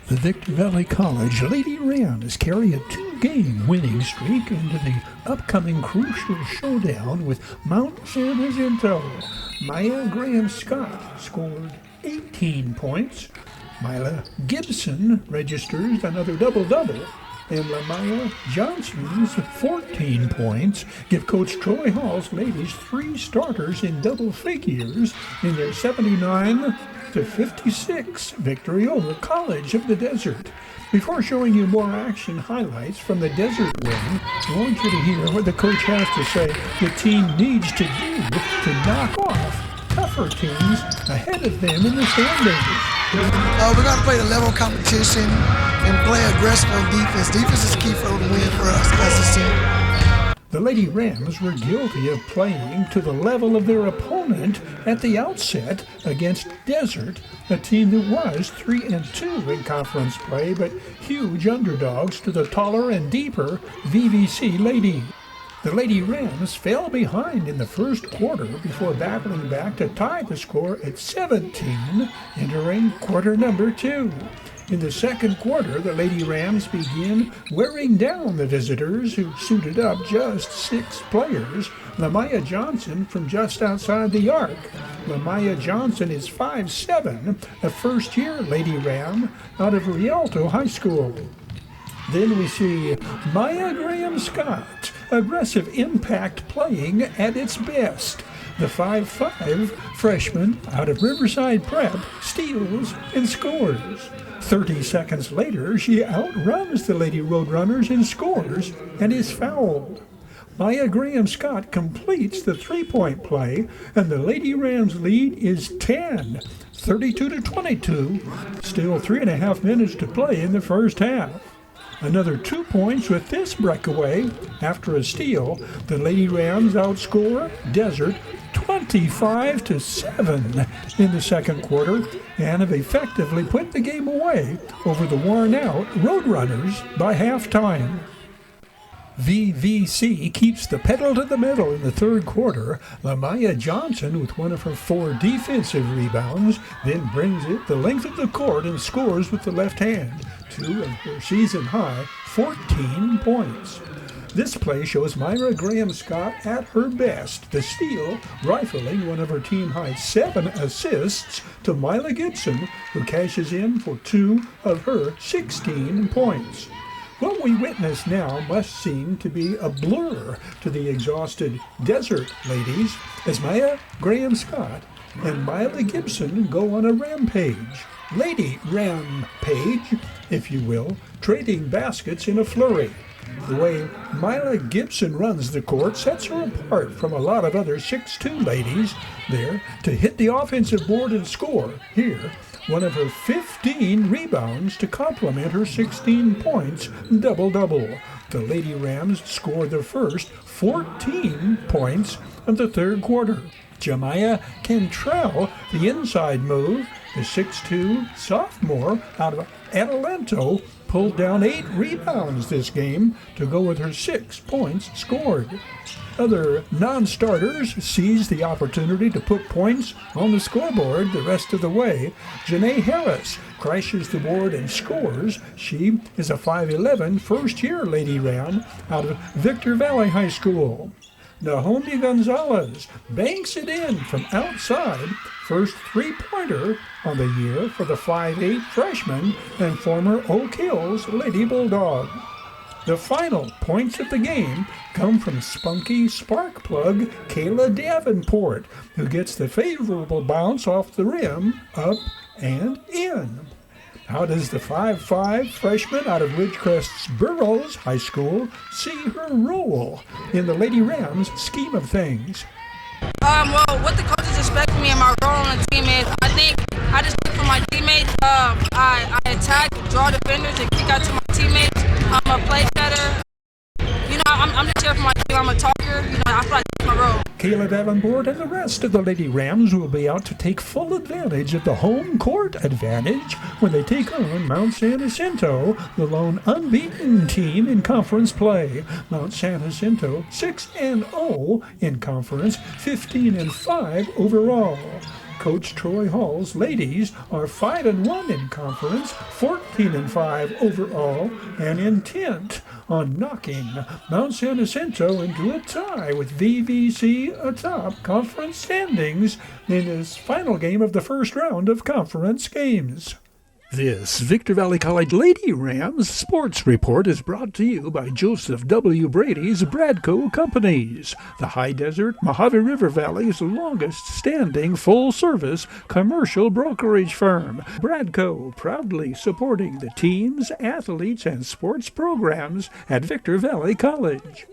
The Victor Valley College Lady Rams carry a 2-game winning streak into the upcoming crucial showdown with Mt San Jacinto. Mya Graham-Scott scored 18 points. Myla Gibson registers another double-double. And Mya Johnson's 14 points give Coach Troy Hall's ladies 3 starters in double figures in their 79-56 victory over College of the Desert. Before showing you more action highlights from the Desert win, I want you to hear what the coach has to say the team needs to do to knock off tougher teams ahead of them in the standings. We're going to play the level competition and play aggressive on defense. Defense is key for the win for us as a team. The Lady Rams were guilty of playing to the level of their opponent at the outset against Desert, a team that was 3-2 in conference play, but huge underdogs to the taller and deeper VVC Lady. The Lady Rams fell behind in the first quarter before battling back to tie the score at 17, entering quarter number 2. In the second quarter, the Lady Rams began wearing down the visitors, who suited up just 6 players. Mya Johnson from just outside the arc. Mya Johnson is 5'7", a first-year Lady Ram out of Rialto High School. Then we see Mya Graham-Scott, aggressive impact playing at its best. The 5'5" freshman out of Riverside Prep steals and scores. 30 seconds later, she outruns the Lady Roadrunners and scores and is fouled. Mya Graham-Scott completes the 3-point play, and the Lady Rams lead is 10, 32-22. Still 3.5 minutes to play in the first half. Another 2 points with this breakaway. After a steal, the Lady Rams outscore Desert 25-7 in the second quarter and have effectively put the game away over the worn-out Roadrunners by halftime. VVC keeps the pedal to the metal in the third quarter. Mya Johnson, with one of her 4 defensive rebounds, then brings it the length of the court and scores with the left hand. 2 of her season-high 14 points. This play shows Mya Graham-Scott at her best, the steal rifling one of her team-high 7 assists to Myla Gibson, who cashes in for 2 of her 16 points. What we witness now must seem to be a blur to the exhausted Desert ladies as Mya Graham-Scott and Myla Gibson go on a rampage. Lady rampage, if you will, trading baskets in a flurry. The way Myla Gibson runs the court sets her apart from a lot of other 6'2" ladies there to hit the offensive board and score. Here, one of her 15 rebounds to complement her 16 points double-double. The Lady Rams score the first 14 points of the third quarter. Jemiah Cantrell, the inside move, the 6'2" sophomore out of Adelanto, pulled down 8 rebounds this game to go with her 6 points scored. Other non-starters seized the opportunity to put points on the scoreboard the rest of the way. Janae Harris crashes the board and scores. She is a 5'11" first-year Lady Ram out of Victor Valley High School. Naomi Gonzalez banks it in from outside, first 3-pointer on the year for the 5'8" freshman and former Oak Hills Lady Bulldog. The final points of the game come from spunky spark plug Kayla Davenport, who gets the favorable bounce off the rim, up and in. How does the 5'5" freshman out of Ridgecrest's Burroughs High School see her role in the Lady Rams scheme of things? Well, what the coaches expect from me and my role on the team is, I think I just look for my teammates. I attack, draw defenders, and kick out to my teammates. I'm a play setter. You know, I'm just here for my team. I'm a talker. You know, I feel like that's my role. Kayla Davenport and the rest of the Lady Rams will be out to take full advantage of the home court advantage when they take on Mt San Jacinto, the lone unbeaten team in conference play. Mt San Jacinto 6-0 in conference, 15-5 overall. Coach Troy Hall's ladies are 5-1 in conference, 14-5 overall, and intent on knocking Mt San Jacinto into a tie with VVC atop conference standings in his final game of the first round of conference games. This Victor Valley College Lady Rams Sports Report is brought to you by Joseph W. Brady's Bradco Companies, the High Desert Mojave River Valley's longest-standing full-service commercial brokerage firm. Bradco, proudly supporting the teams, athletes, and sports programs at Victor Valley College.